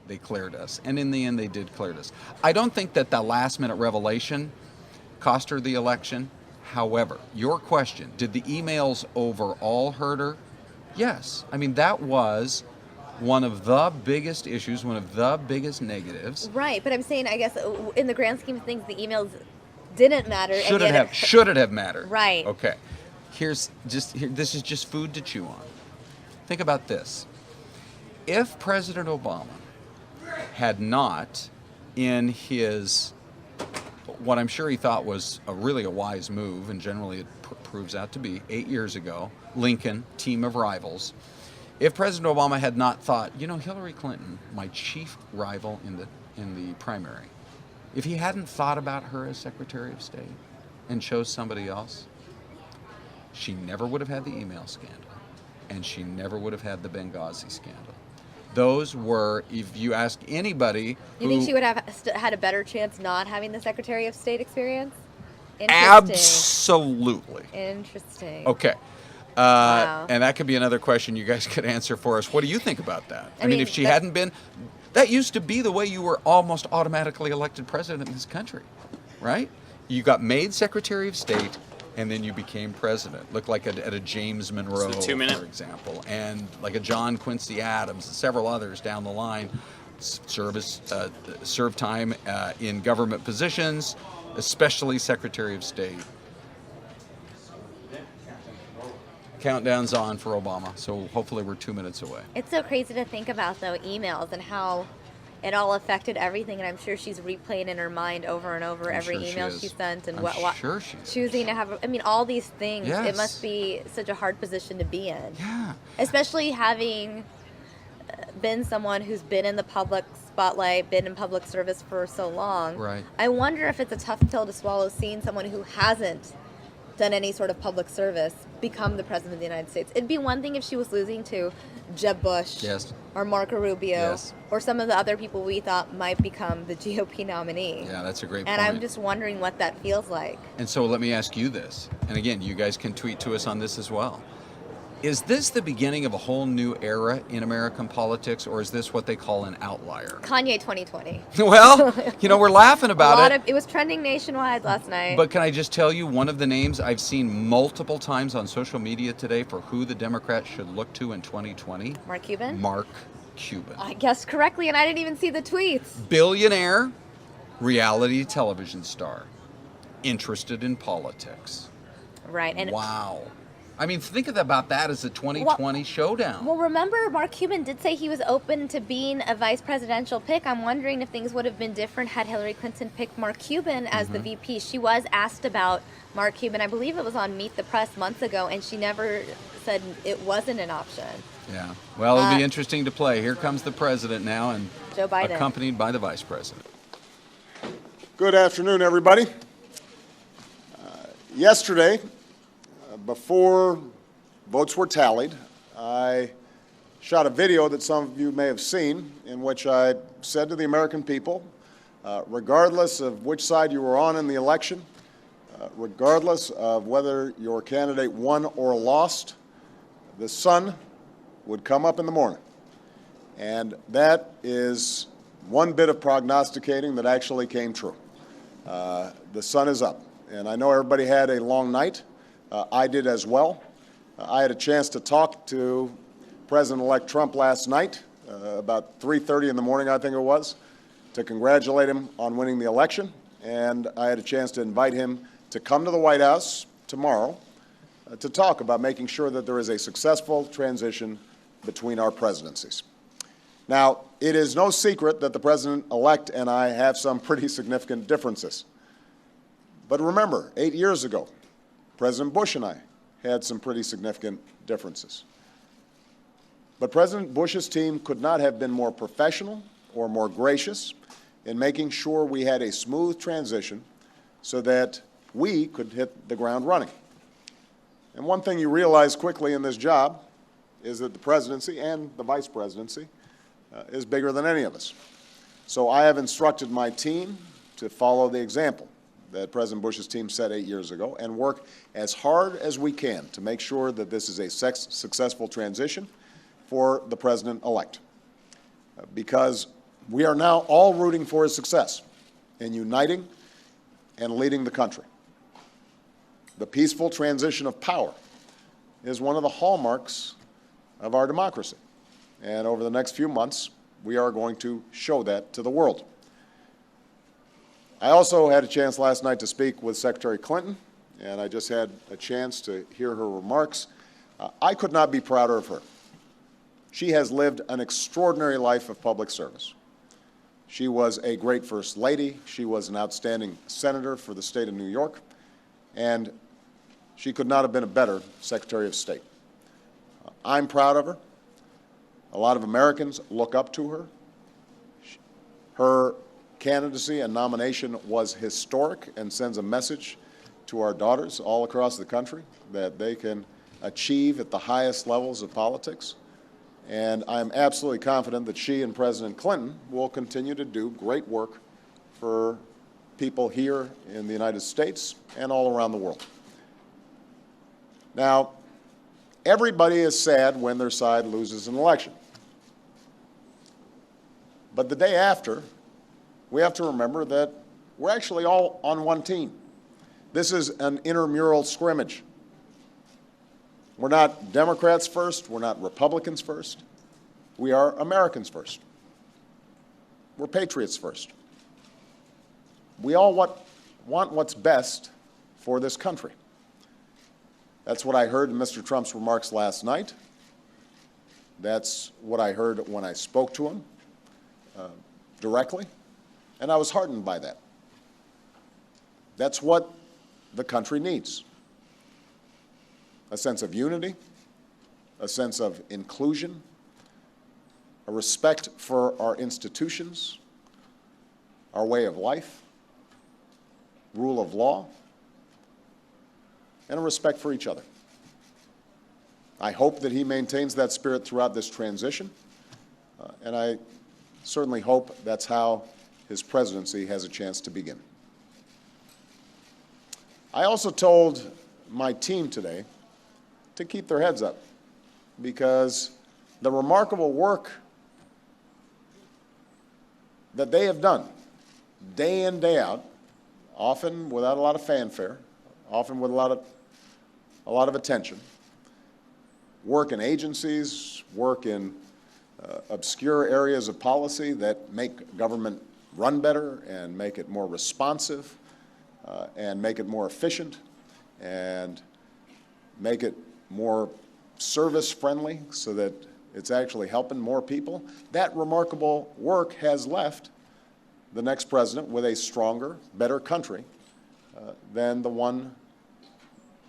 they cleared us. And in the end, they did clear us. I don't think that the last-minute revelation cost her the election. However, your question, did the emails overall hurt her? Yes. I mean, that was one of the biggest issues, one of the biggest negatives. Right, but I'm saying, I guess, in the grand scheme of things, the emails didn't matter. Should it have mattered? Right. Okay. This is just food to chew on. Think about this. If President Obama had not, in his, what I'm sure he thought was really a wise move, and generally it proves out to be, 8 years ago, Lincoln, team of rivals, if President Obama had not thought, Hillary Clinton, my chief rival in the primary, if he hadn't thought about her as Secretary of State and chose somebody else, she never would have had the email scandal, and she never would have had the Benghazi scandal. Those were, if you ask anybody You think she would have had a better chance not having the Secretary of State experience? Absolutely. Interesting. Okay. Wow. And that could be another question you guys could answer for us. What do you think about that? I mean, if she hadn't been, that used to be the way you were almost automatically elected president of this country, right? You got made Secretary of State, and then you became president. Looked like at a James Monroe, for example, and like a John Quincy Adams and several others down the line served time in government positions, especially Secretary of State. Countdown's on for Obama, so hopefully we're 2 minutes away. It's so crazy to think about, though, emails and how it all affected everything, and I'm sure she's replaying in her mind over and over every email she sent, and choosing to have, all these things. Yes. It must be such a hard position to be in. Yeah. Especially having been someone who's been in the public spotlight, been in public service for so long. Right. I wonder if it's a tough pill to swallow, seeing someone who hasn't done any sort of public service become the president of the United States. It'd be one thing if she was losing to Jeb Bush, yes, or Marco Rubio, yes, or some of the other people we thought might become the GOP nominee. Yeah, that's a great point. point. And I'm just wondering what that feels like. And so let me ask you this, and again, you guys can tweet to us on this as well. Is this the beginning of a whole new era in American politics, or is this what they call an outlier? Kanye 2020. Well, we're laughing about it. It was trending nationwide last night. But can I just tell you, one of the names I've seen multiple times on social media today for who the Democrats should look to in 2020? Mark Cuban? Mark Cuban. I guessed correctly, and I didn't even see the tweets. Billionaire, reality television star, interested in politics. Right. And wow. I mean, think about that as a 2020 showdown. Well, remember, Mark Cuban did say he was open to being a vice presidential pick. I'm wondering if things would have been different had Hillary Clinton picked Mark Cuban as the VP. She was asked about Mark Cuban. I believe it was on Meet the Press months ago, and she never said it wasn't an option. Yeah. Well, it'll be interesting to play. Here comes the president now, and Joe Biden, accompanied by the vice president. Good afternoon, everybody. Yesterday, before votes were tallied, I shot a video that some of you may have seen in which I said to the American people, regardless of which side you were on in the election, regardless of whether your candidate won or lost, the sun would come up in the morning. And that is one bit of prognosticating that actually came true. The sun is up. And I know everybody had a long night. I did as well. I had a chance to talk to President-elect Trump last night, about 3:30 in the morning, I think it was, to congratulate him on winning the election. And I had a chance to invite him to come to the White House tomorrow to talk about making sure that there is a successful transition between our presidencies. Now, it is no secret that the President-elect and I have some pretty significant differences. But remember, 8 years ago, President Bush and I had some pretty significant differences. But President Bush's team could not have been more professional or more gracious in making sure we had a smooth transition so that we could hit the ground running. And one thing you realize quickly in this job is that the presidency and the vice presidency is bigger than any of us. So I have instructed my team to follow the example that President Bush's team set 8 years ago and work as hard as we can to make sure that this is a successful transition for the President-elect. Because We are now all rooting for his success in uniting and leading the country. The peaceful transition of power is one of the hallmarks of our democracy. And over the next few months, we are going to show that to the world. I also had a chance last night to speak with Secretary Clinton, and I just had a chance to hear her remarks. I could not be prouder of her. She has lived an extraordinary life of public service. She was a great First Lady. She was an outstanding senator for the state of New York, and she could not have been a better Secretary of State. I'm proud of her. A lot of Americans look up to her. Her candidacy and nomination was historic and sends a message to our daughters all across the country that they can achieve at the highest levels of politics. And I'm absolutely confident that she and President Clinton will continue to do great work for people here in the United States and all around the world. Now, everybody is sad when their side loses an election. But the day after, we have to remember that we're actually all on one team. This is an intramural scrimmage. We're not Democrats first. We're not Republicans first. We are Americans first. We're patriots first. We all want what's best for this country. That's what I heard in Mr. Trump's remarks last night. That's what I heard when I spoke to him directly, and I was heartened by that. That's what the country needs. A sense of unity, a sense of inclusion, a respect for our institutions, our way of life, rule of law, and a respect for each other. I hope that he maintains that spirit throughout this transition, and I certainly hope that's how his presidency has a chance to begin. I also told my team today to keep their heads up, because the remarkable work that they have done day in, day out, often without a lot of fanfare, often with a lot of attention, work in agencies, work in obscure areas of policy that make government run better and make it more responsive and make it more efficient and make it more service-friendly so that it's actually helping more people. That remarkable work has left the next president with a stronger, better country than the one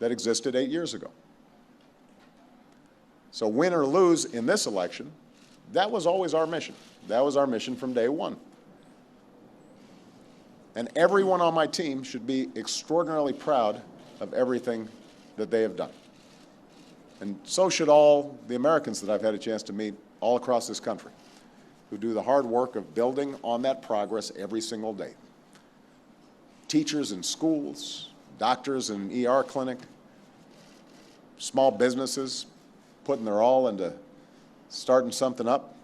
that existed 8 years ago. So win or lose in this election, that was always our mission. That was our mission from day one. And everyone on my team should be extraordinarily proud of everything that they have done. And so should all the Americans that I've had a chance to meet all across this country, who do the hard work of building on that progress every single day. Teachers in schools, doctors in ER clinic, small businesses putting their all into starting something up,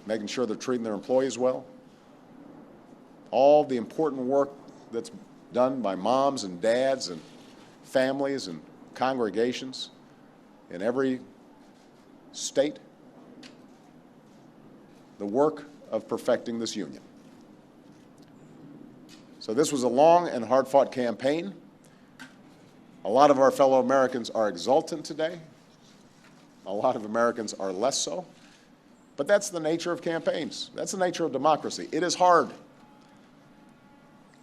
making sure they're treating their employees well. All the important work that's done by moms and dads and families and congregations in every state. The work of perfecting this union. So this was a long and hard-fought campaign. A lot of our fellow Americans are exultant today. A lot of Americans are less so. But that's the nature of campaigns. That's the nature of democracy. It is hard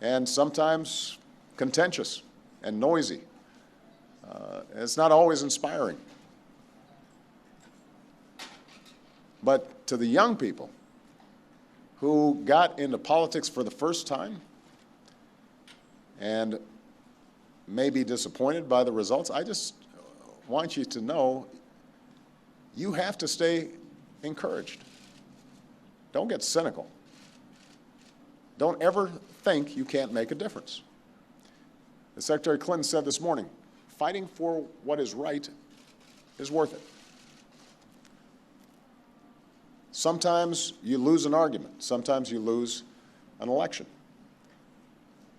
and sometimes contentious and noisy. It's not always inspiring. But to the young people who got into politics for the first time and may be disappointed by the results, I just want you to know you have to stay encouraged. Don't get cynical. Don't ever think you can't make a difference. As Secretary Clinton said this morning, fighting for what is right is worth it. Sometimes you lose an argument. Sometimes you lose an election.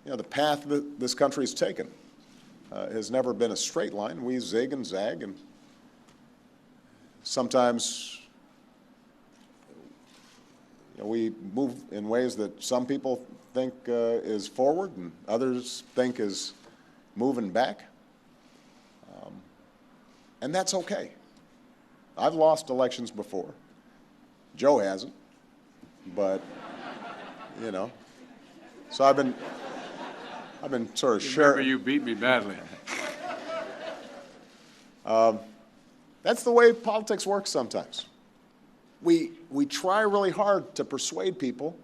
You know, the path that this country has taken has never been a straight line. We zig and zag, and sometimes we move in ways that some people think is forward and others think is moving back. And that's okay. I've lost elections before. Joe hasn't, but, you know. So I've been sort of Remember, you beat me badly. That's the way politics works sometimes. We try really hard to persuade people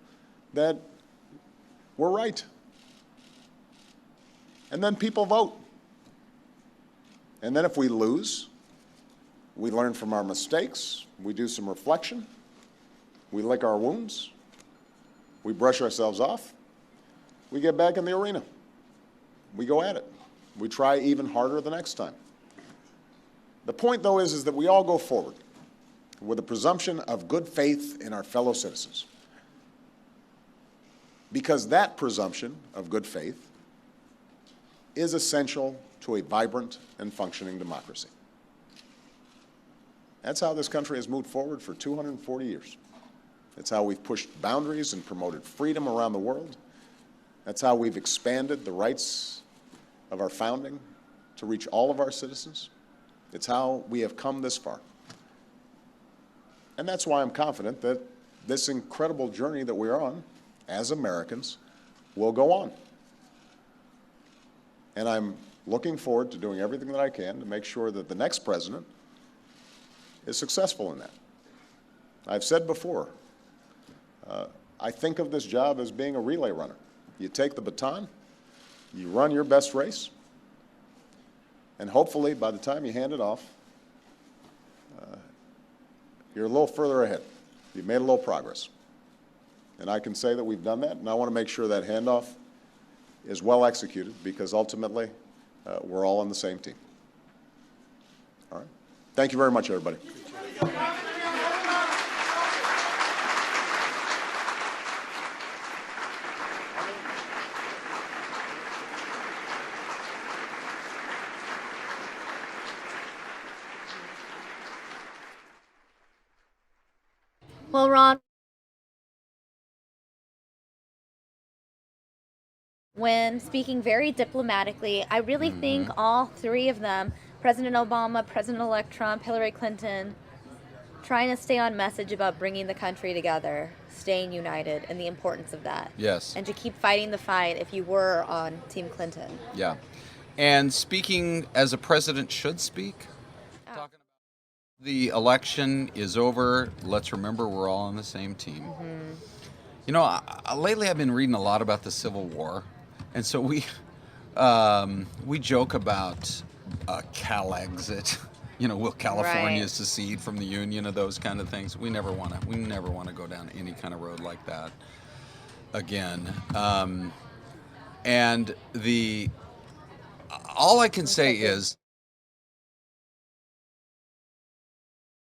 that we're right. And then people vote. And then if we lose, we learn from our mistakes, we do some reflection, we lick our wounds, we brush ourselves off, we get back in the arena. We go at it. We try even harder the next time. The point, though, is that we all go forward with a presumption of good faith in our fellow citizens. Because that presumption of good faith is essential to a vibrant and functioning democracy. That's how this country has moved forward for 240 years. That's how we've pushed boundaries and promoted freedom around the world. That's how we've expanded the rights of our founding to reach all of our citizens. It's how we have come this far. And that's why I'm confident that this incredible journey that we're on as Americans will go on. And I'm looking forward to doing everything that I can to make sure that the next president is successful in that. I've said before, I think of this job as being a relay runner. You take the baton, you run your best race, and hopefully by the time you hand it off, you're a little further ahead. You've made a little progress. And I can say that we've done that, and I want to make sure that handoff is well executed because ultimately we're all on the same team. All right. Thank you very much, everybody. Well, Ron, when speaking very diplomatically, I really think all three of them, President Obama, President-elect Trump, Hillary Clinton, trying to stay on message about bringing the country together, staying united, and the importance of that. Yes. And to keep fighting the fight if you were on Team Clinton. Yeah. And speaking as a president should speak, talking about the election is over. Let's remember we're all on the same team. You know, lately I've been reading a lot about the Civil War. And so we joke about Cal exit. You know, will California Right. secede from the Union, or those kind of things. We never want to go down any kind of road like that again. And all I can say is